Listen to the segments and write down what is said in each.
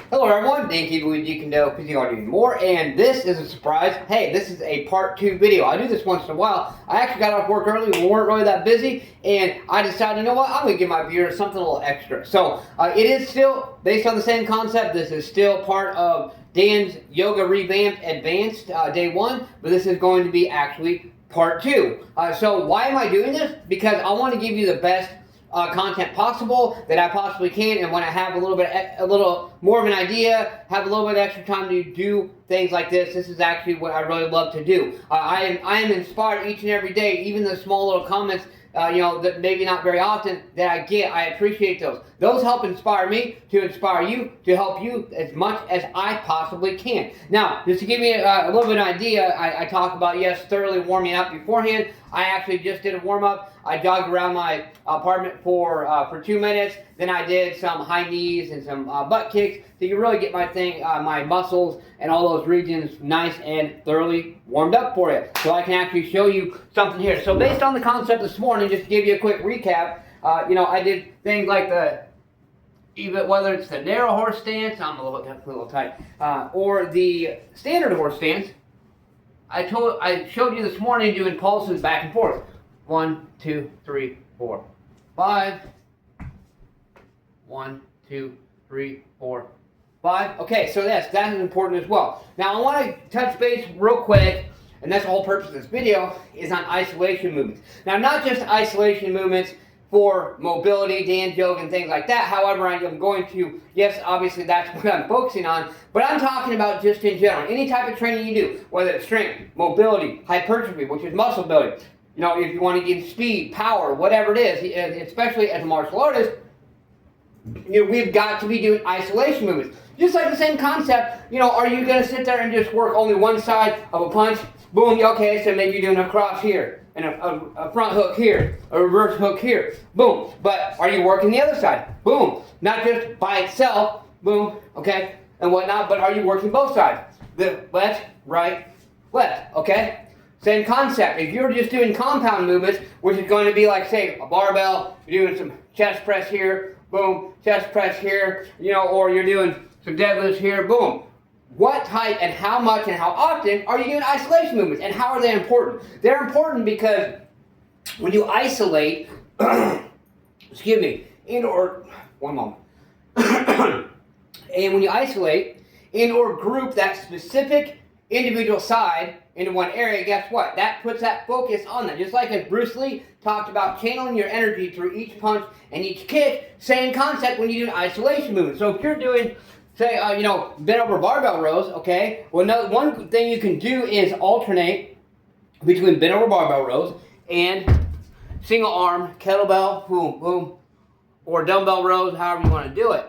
Hello everyone, thank you for Kune because you are doing more, and this is a surprise. Hey, this is a part 2 video. I do this once in a while. I actually got off work early, we weren't really that busy, and I decided, you know what, I'm going to give my viewers something a little extra. So, it is still based on the same concept. This is still part of Dan's Yoga Revamped-Advanced Day 1, but this is going to be actually part 2. So why am I doing this? Because I want to give you the best content possible that I possibly can, and when I have a little more of an idea, have a little bit extra time to do things like this, this is actually what I really love to do. I am inspired each and every day, even the small little comments, that maybe not very often that I get. I appreciate those. Those help inspire me to inspire you, to help you as much as I possibly can. Now, just to give you a little bit of an idea, I talk about, yes, thoroughly warming up beforehand. I actually just did a warm-up. I jogged around my apartment for 2 minutes. Then I did some high knees and some butt kicks. So you really get my muscles and all those regions nice and thoroughly warmed up for you. So I can actually show you something here. So based on the concept this morning, just to give you a quick recap, I did things like whether it's the narrow horse stance, I'm a little tight, or the standard horse stance. I showed you this morning doing pulses back and forth. 1, 2, 3, 4, 5. 1, 2, 3, 4, 5. Okay, so that is important as well. Now I want to touch base real quick, and that's the whole purpose of this video, is on isolation movements. Now not just isolation movements for mobility, Dan's yoga, and things like that. However, I am going to, yes, obviously that's what I'm focusing on, but I'm talking about just in general. Any type of training you do, whether it's strength, mobility, hypertrophy, which is muscle building, if you want to get speed, power, whatever it is, especially as a martial artist, we've got to be doing isolation movements. Just like the same concept, are you going to sit there and just work only one side of a punch? Boom, okay, so maybe you're doing a cross here, and a front hook here, a reverse hook here, boom. But are you working the other side? Boom. Not just by itself, boom, okay, and whatnot, but are you working both sides? The left, right, left, okay? Same concept. If you're just doing compound movements, which is going to be like, say, a barbell, you're doing some chest press here, boom, chest press here, or you're doing some deadlifts here, boom. What type and how much and how often are you doing isolation movements, and how are they important? They're important because when you isolate, excuse me, one moment. And when you isolate or group that specific individual side into one area, guess what? That puts that focus on that. Just like as Bruce Lee talked about channeling your energy through each punch and each kick, same concept when you do an isolation movement. So if you're doing, say, bent over barbell rows, okay? Well, one thing you can do is alternate between bent over barbell rows and single arm kettlebell, boom, boom, or dumbbell rows, however you want to do it,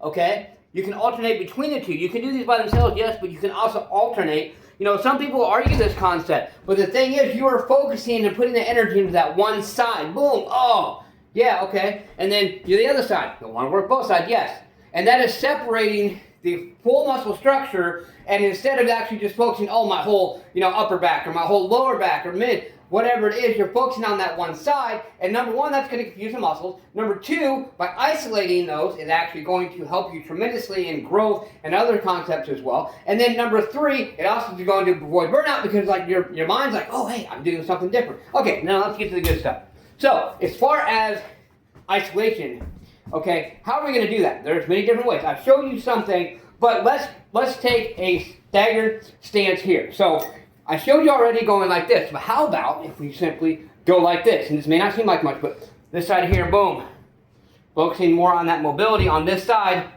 okay? You can alternate between the two. You can do these by themselves, yes, but you can also alternate. Some people argue this concept, but the thing is, you are focusing and putting the energy into that one side. Boom, oh, yeah, okay. And then you're the other side. You want to work both sides, yes. And that is separating the full muscle structure, and instead of actually just focusing, my whole, upper back, or my whole lower back, or mid, whatever it is, you're focusing on that one side, and number one, that's going to confuse the muscles. Number two, by isolating those, is actually going to help you tremendously in growth and other concepts as well. And then number three, it also is going to avoid burnout, because your mind's like, oh, hey, I'm doing something different. Okay, now let's get to the good stuff. So, as far as isolation, okay, how are we going to do that? There's many different ways. I've showed you something, but let's take a staggered stance here. So, I showed you already going like this, but how about if we simply go like this? And this may not seem like much, but this side here, boom. Focusing more on that mobility on this side.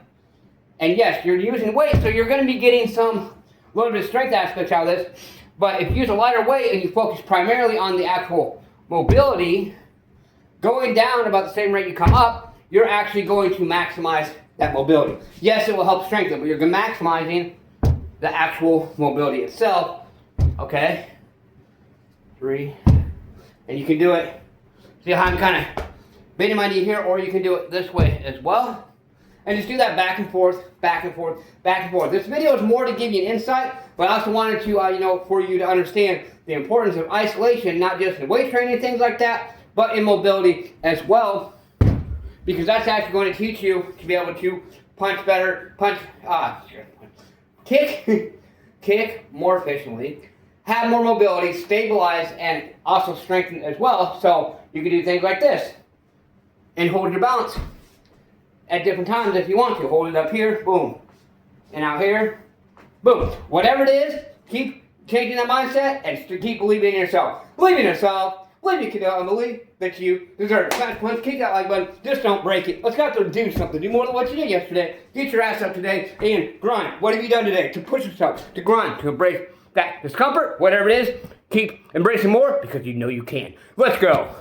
And yes, you're using weight, so you're going to be getting some little bit of strength aspects out of this. But if you use a lighter weight and you focus primarily on the actual mobility, going down about the same rate you come up, you're actually going to maximize that mobility. Yes, it will help strengthen, but you're maximizing the actual mobility itself. Okay, 3, and you can do it, see how I'm kind of bending my knee here, or you can do it this way as well, and just do that back and forth, back and forth, back and forth. This video is more to give you an insight, but I also wanted to, for you to understand the importance of isolation, not just in weight training and things like that, but in mobility as well, because that's actually going to teach you to be able to punch better, kick more efficiently, have more mobility, stabilize, and also strengthen as well. So you can do things like this and hold your balance at different times if you want to. Hold it up here, boom, and out here, boom. Whatever it is, keep changing that mindset and keep believing in yourself. Believe in yourself. Believe you can believe that you deserve it. Guys, once kick that like button, just don't break it. Let's go out there and do something. Do more than what you did yesterday. Get your ass up today and grind. What have you done today to push yourself, to grind, to embrace that discomfort, whatever it is? Keep embracing more because you know you can. Let's go.